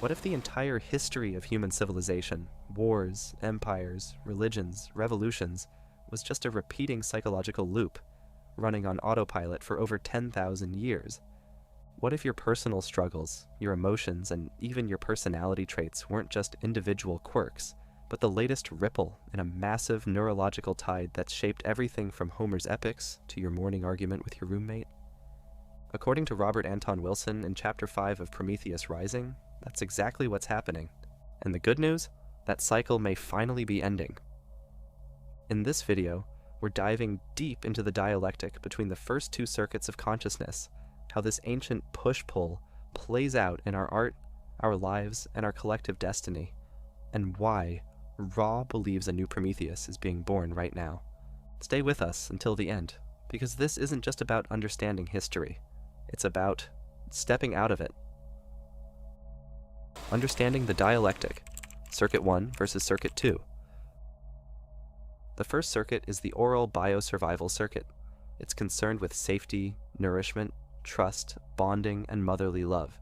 What if the entire history of human civilization, wars, empires, religions, revolutions, was just a repeating psychological loop, running on autopilot for over 10,000 years? What if your personal struggles, your emotions, and even your personality traits weren't just individual quirks, but the latest ripple in a massive neurological tide that's shaped everything from Homer's epics to your morning argument with your roommate? According to Robert Anton Wilson in Chapter 5 of Prometheus Rising, that's exactly what's happening. And the good news? That cycle may finally be ending. In this video, we're diving deep into the dialectic between the first two circuits of consciousness, how this ancient push-pull plays out in our art, our lives, and our collective destiny, and why Ra believes a new Prometheus is being born right now. Stay with us until the end, because this isn't just about understanding history. It's about stepping out of it. Understanding the dialectic, Circuit 1 versus Circuit 2. The first circuit is the oral biosurvival circuit. It's concerned with safety, nourishment, trust, bonding, and motherly love.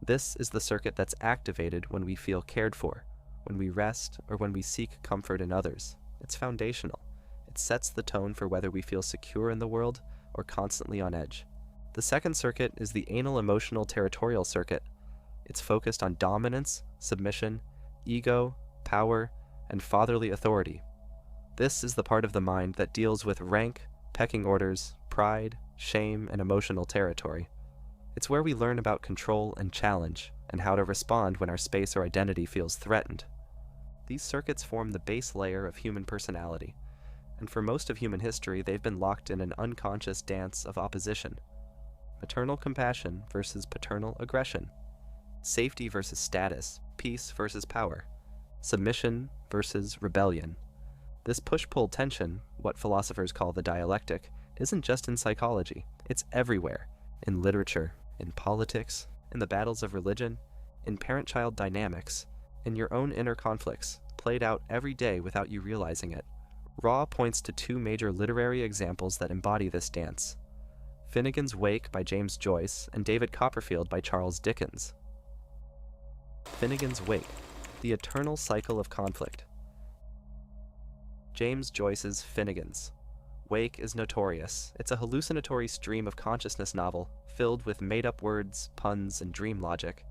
This is the circuit that's activated when we feel cared for, when we rest, or when we seek comfort in others. It's foundational. It sets the tone for whether we feel secure in the world or constantly on edge. The second circuit is the anal emotional territorial circuit. It's focused on dominance, submission, ego, power, and fatherly authority. This is the part of the mind that deals with rank, pecking orders, pride, shame, and emotional territory. It's where we learn about control and challenge, and how to respond when our space or identity feels threatened. These circuits form the base layer of human personality, and for most of human history they've been locked in an unconscious dance of opposition. Maternal compassion versus paternal aggression. Safety versus status, peace versus power, submission versus rebellion. This push-pull tension, what philosophers call the dialectic, isn't just in psychology. It's everywhere. In literature, in politics, in the battles of religion, in parent-child dynamics, in your own inner conflicts, played out every day without you realizing it. Ra points to two major literary examples that embody this dance: Finnegans Wake by James Joyce and David Copperfield by Charles Dickens. Finnegans Wake, the eternal cycle of conflict. James Joyce's Finnegans Wake is notorious. It's a hallucinatory stream of consciousness novel filled with made-up words, puns, and dream logic.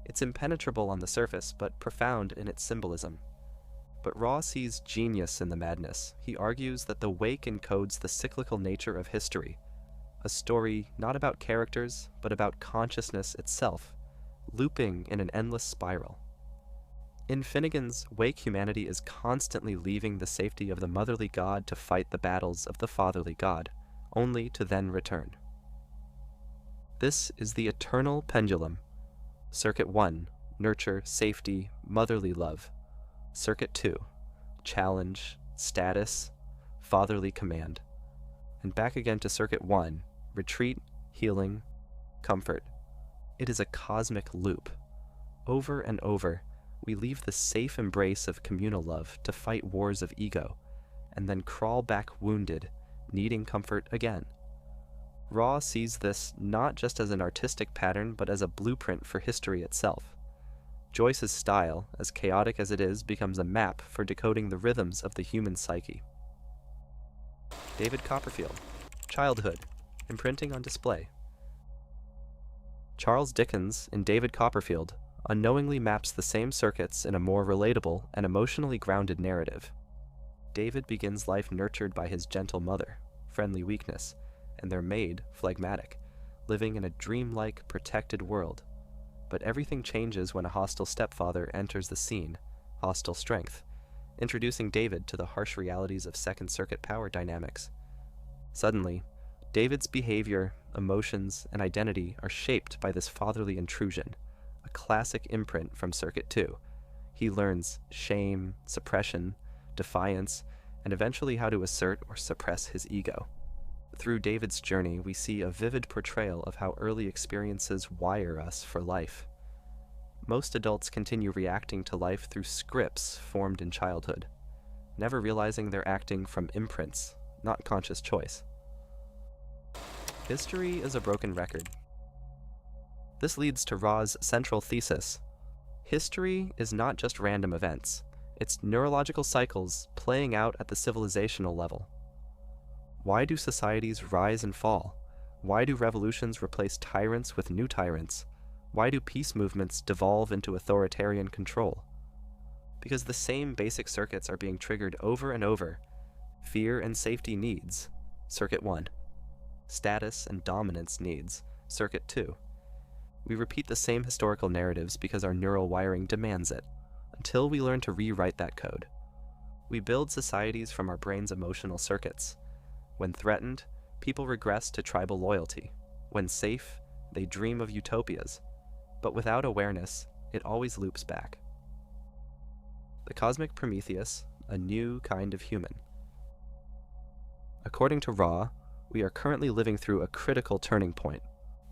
It's impenetrable on the surface, but profound in its symbolism. But Ra sees genius in the madness. He argues that the wake encodes the cyclical nature of history, a story not about characters, but about consciousness itself, looping in an endless spiral. In Finnegans Wake, humanity is constantly leaving the safety of the motherly god to fight the battles of the fatherly god, only to then return. This is the eternal pendulum. Circuit 1, nurture, safety, motherly love. Circuit 2, challenge, status, fatherly command. And back again to Circuit 1, retreat, healing, comfort. It is a cosmic loop. Over and over, we leave the safe embrace of communal love to fight wars of ego, and then crawl back wounded, needing comfort again. Ra sees this not just as an artistic pattern, but as a blueprint for history itself. Joyce's style, as chaotic as it is, becomes a map for decoding the rhythms of the human psyche. David Copperfield, Childhood, Imprinting on Display. Charles Dickens, in David Copperfield, unknowingly maps the same circuits in a more relatable and emotionally grounded narrative. David begins life nurtured by his gentle mother, friendly weakness, and their maid, phlegmatic, living in a dreamlike, protected world. But everything changes when a hostile stepfather enters the scene, hostile strength, introducing David to the harsh realities of Second Circuit power dynamics. Suddenly, David's behavior, emotions, and identity are shaped by this fatherly intrusion, a classic imprint from Circuit 2. He learns shame, suppression, defiance, and eventually how to assert or suppress his ego. Through David's journey, we see a vivid portrayal of how early experiences wire us for life. Most adults continue reacting to life through scripts formed in childhood, never realizing they're acting from imprints, not conscious choice. History is a broken record. This leads to Ra's central thesis. History is not just random events. It's neurological cycles playing out at the civilizational level. Why do societies rise and fall? Why do revolutions replace tyrants with new tyrants? Why do peace movements devolve into authoritarian control? Because the same basic circuits are being triggered over and over. Fear and safety needs, Circuit 1. Status and dominance needs, Circuit 2. We repeat the same historical narratives because our neural wiring demands it, until we learn to rewrite that code. We build societies from our brain's emotional circuits. When threatened, people regress to tribal loyalty. When safe, they dream of utopias. But without awareness, it always loops back. The cosmic Prometheus, a new kind of human. According to Ra, we are currently living through a critical turning point.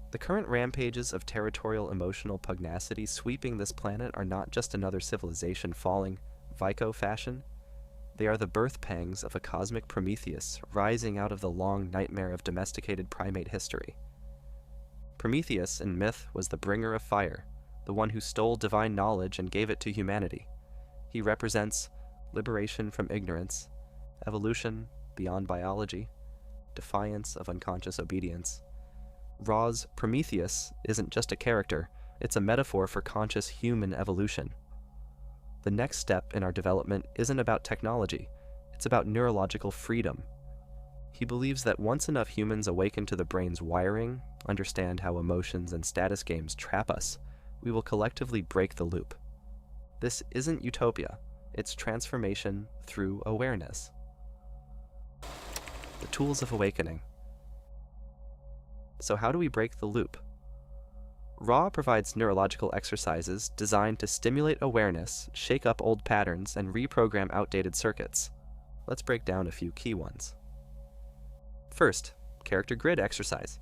The current rampages of territorial emotional pugnacity sweeping this planet are not just another civilization falling, Vico fashion. They are the birth pangs of a cosmic Prometheus rising out of the long nightmare of domesticated primate history. Prometheus in myth was the bringer of fire, the one who stole divine knowledge and gave it to humanity. He represents liberation from ignorance, evolution beyond biology, defiance of unconscious obedience. Ra's Prometheus isn't just a character, it's a metaphor for conscious human evolution. The next step in our development isn't about technology, it's about neurological freedom. He believes that once enough humans awaken to the brain's wiring, understand how emotions and status games trap us, we will collectively break the loop. This isn't utopia, it's transformation through awareness. The tools of awakening. So how do we break the loop? Ra provides neurological exercises designed to stimulate awareness, shake up old patterns, and reprogram outdated circuits. Let's break down a few key ones. First, character grid exercise.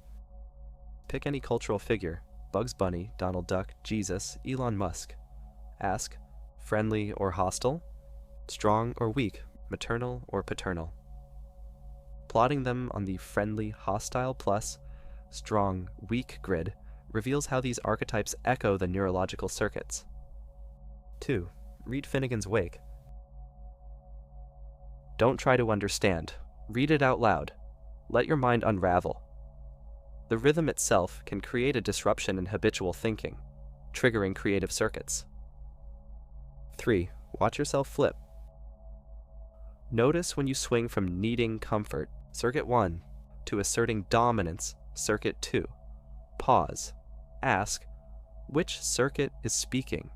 Pick any cultural figure, Bugs Bunny, Donald Duck, Jesus, Elon Musk. Ask, friendly or hostile? Strong or weak? Maternal or paternal? Plotting them on the friendly, hostile plus strong, weak grid reveals how these archetypes echo the neurological circuits. 2. Read Finnegans' Wake. Don't try to understand. Read it out loud. Let your mind unravel. The rhythm itself can create a disruption in habitual thinking, triggering creative circuits. 3. Watch yourself flip. Notice when you swing from needing comfort, Circuit 1, to asserting dominance, Circuit 2. Pause. Ask, which circuit is speaking?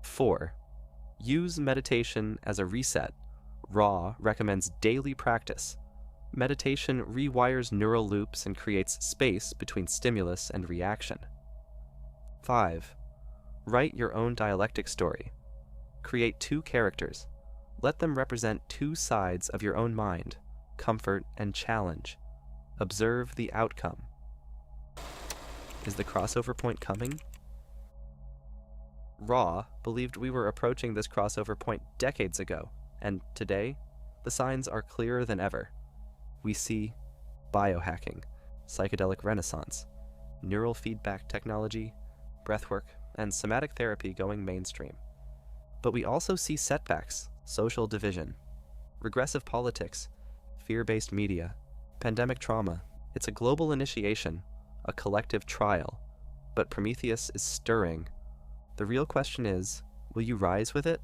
4. Use meditation as a reset. Ra recommends daily practice. Meditation rewires neural loops and creates space between stimulus and reaction. 5. Write your own dialectic story. Create 2 characters. Let them represent 2 sides of your own mind, comfort and challenge. Observe the outcome. Is the crossover point coming? Ra believed we were approaching this crossover point decades ago, and today, the signs are clearer than ever. We see biohacking, psychedelic renaissance, neural feedback technology, breathwork, and somatic therapy going mainstream. But we also see setbacks, social division, regressive politics, fear-based media, pandemic trauma. It's a global initiation, a collective trial, but Prometheus is stirring. The real question is, will you rise with it?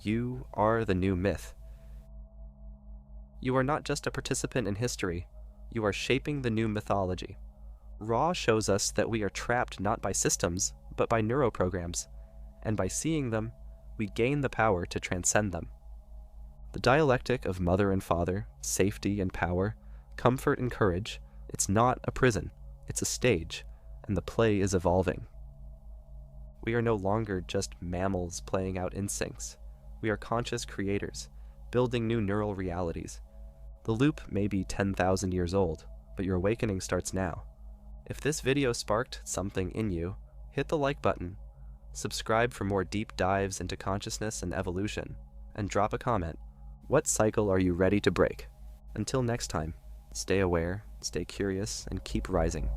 You are the new myth. You are not just a participant in history, you are shaping the new mythology. Ra shows us that we are trapped not by systems, but by neuroprograms, and by seeing them, we gain the power to transcend them. The dialectic of mother and father, safety and power, comfort and courage, it's not a prison, it's a stage, and the play is evolving. We are no longer just mammals playing out instincts. We are conscious creators, building new neural realities. The loop may be 10,000 years old, but your awakening starts now. If this video sparked something in you, hit the like button, subscribe for more deep dives into consciousness and evolution, and drop a comment. What cycle are you ready to break? Until next time, stay aware, stay curious, and keep rising.